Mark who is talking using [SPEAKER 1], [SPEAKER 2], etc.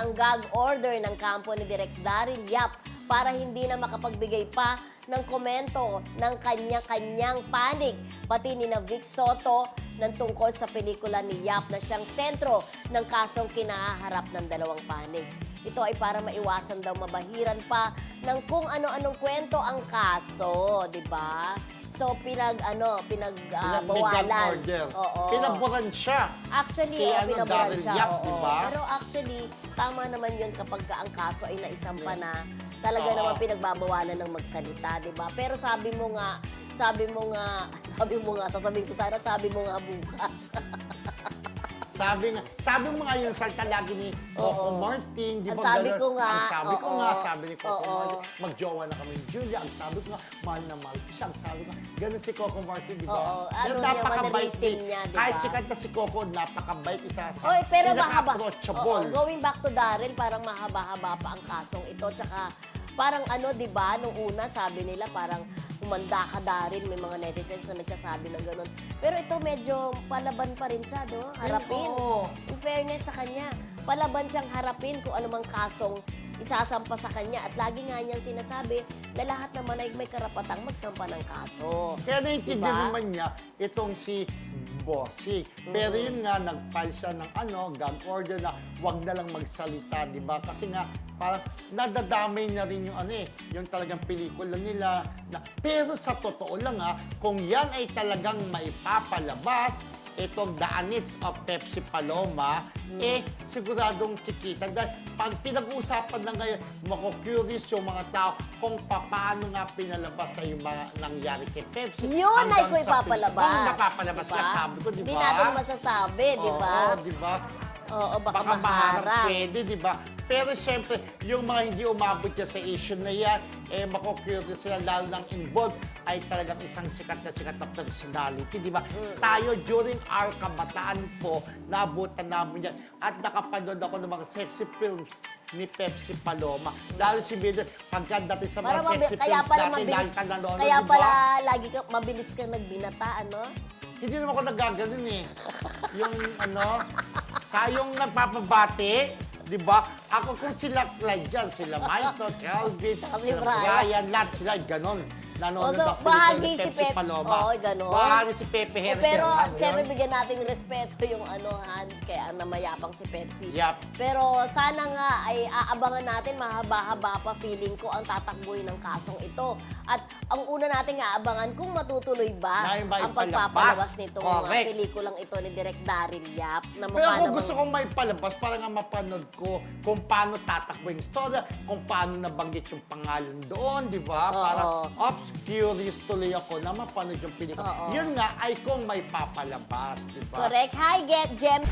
[SPEAKER 1] ang gag order ng kampo ni Direk Daryl Yap para hindi na makapagbigay pa ng komento ng kanya-kanyang panig, pati ni na Vic Soto ng tungkol sa pelikula ni Yap na siyang sentro ng kasong kinaharap ng dalawang panig. Ito ay para maiwasan daw mabahiran pa ng kung ano-anong kwento ang kaso, di ba? So, pinagbawalan. Oo.
[SPEAKER 2] Pinaburan siya.
[SPEAKER 1] Actually,
[SPEAKER 2] si
[SPEAKER 1] pinaburan
[SPEAKER 2] Daryl
[SPEAKER 1] siya.
[SPEAKER 2] Yap,
[SPEAKER 1] Oo.
[SPEAKER 2] di ba?
[SPEAKER 1] Pero actually, tama naman yun kapag ang kaso ay naisampa na talaga naman pinagbabawalan ng magsalita, di ba? Pero sabi mo nga, sasabihin ko sana, sabi mo nga bukas.
[SPEAKER 2] Sabi mo nga yung salta lagi ni Coco Martin, di ba?
[SPEAKER 1] Sabi ko nga.
[SPEAKER 2] Ang sabi ko nga, sabi ni Coco Martin, magjowa na kami ni Julia. Ang sabi ko nga, mahal na mahal ko siya. Ang sabi ko, ganun si Coco Martin, di ba?
[SPEAKER 1] Oo,
[SPEAKER 2] Pero
[SPEAKER 1] ano
[SPEAKER 2] napakabait
[SPEAKER 1] niya, di ba?
[SPEAKER 2] Kahit sikat na si Coco, napakabait, isa sa
[SPEAKER 1] Oy, pero
[SPEAKER 2] pinaka-approachable.
[SPEAKER 1] Going back to Daryl, parang mahaba-haba pa ang kasong ito. Tsaka parang di ba, nung una sabi nila parang humanda ka Daryl, may mga netizens na nagsasabi ng ganun. Pero ito medyo palaban pa rin siya, no? Harapin. In fairness sa kanya, palaban siyang harapin kung anumang kasong isasampa sa kanya. At lagi nga niyang sinasabi na lahat naman ay may karapatang magsampa ng kaso.
[SPEAKER 2] Kaya naiintindihan naman niya itong si Bossing. Pero yun nga, nag-file siya ng gag order na wag na lang magsalita, di ba? Kasi nga, parang nadadamay na rin yung yung talagang pelikula nila. Pero sa totoo lang kung yan ay talagang maipapalabas, itong The Anits of Pepsi Paloma, siguradong kikita. Dahil pag pinag-uusapan na ngayon, mako-curious yung mga tao kung paano nga pinalabas na yung mga nangyari kay Pepsi.
[SPEAKER 1] Yun ay ko ipapalabas.
[SPEAKER 2] Kung napapalabas
[SPEAKER 1] diba?
[SPEAKER 2] ka, sabi ko, di ba?
[SPEAKER 1] Hindi natin masasabi, di ba?
[SPEAKER 2] Oo, di ba?
[SPEAKER 1] Oo, baka
[SPEAKER 2] maharap
[SPEAKER 1] maharap.
[SPEAKER 2] pwede, di ba? Pero siyempre, yung mga hindi umabot niya sa issue na yan, mako-curious sila, lalo nang involved, ay talagang isang sikat na personality, di ba? Tayo, during our kabataan po, naabutan namin yan. At nakapanood ako ng mga sexy films ni Pepsi Paloma. Lalo si Bidon, pagkandating sa mga sexy films natin, lagi ka nanonood, di ba?
[SPEAKER 1] Kaya pala, mabilis kang nagbinata, ano?
[SPEAKER 2] Hindi naman ako nagaganon Yung sayong nagpapabati, di ba? Ako kung sila Clyde dyan, sila Michael, Kelvin, sila Brian, lahat sila, ganon. Nanonood ako
[SPEAKER 1] bahagi
[SPEAKER 2] ni
[SPEAKER 1] si
[SPEAKER 2] Pepsi Paloma.
[SPEAKER 1] Oo, ganon.
[SPEAKER 2] Bahagi si Pepe Herrera.
[SPEAKER 1] Pero, siyempre, bigyan natin respeto yung kaya namayapang si Pepsi.
[SPEAKER 2] Yup.
[SPEAKER 1] Pero, sana nga ay aabangan natin, mahaba-haba pa feeling ko ang tatakbuhin ng kasong ito. At ang una nating aabangan kung matutuloy ba ang pagpapalabas nitong pelikulang ito ni Direk Daryl Yap.
[SPEAKER 2] Pero kung gusto kong may palabas, para nga mapanood ko kung paano tatakbo yung story, kung paano nabanggit yung pangalan doon, di ba? Parang, curious tuloy ako na mapanood yung pelikula. Yun nga ay kung may papalabas, di ba?
[SPEAKER 1] Correct. Hi, Get Gem.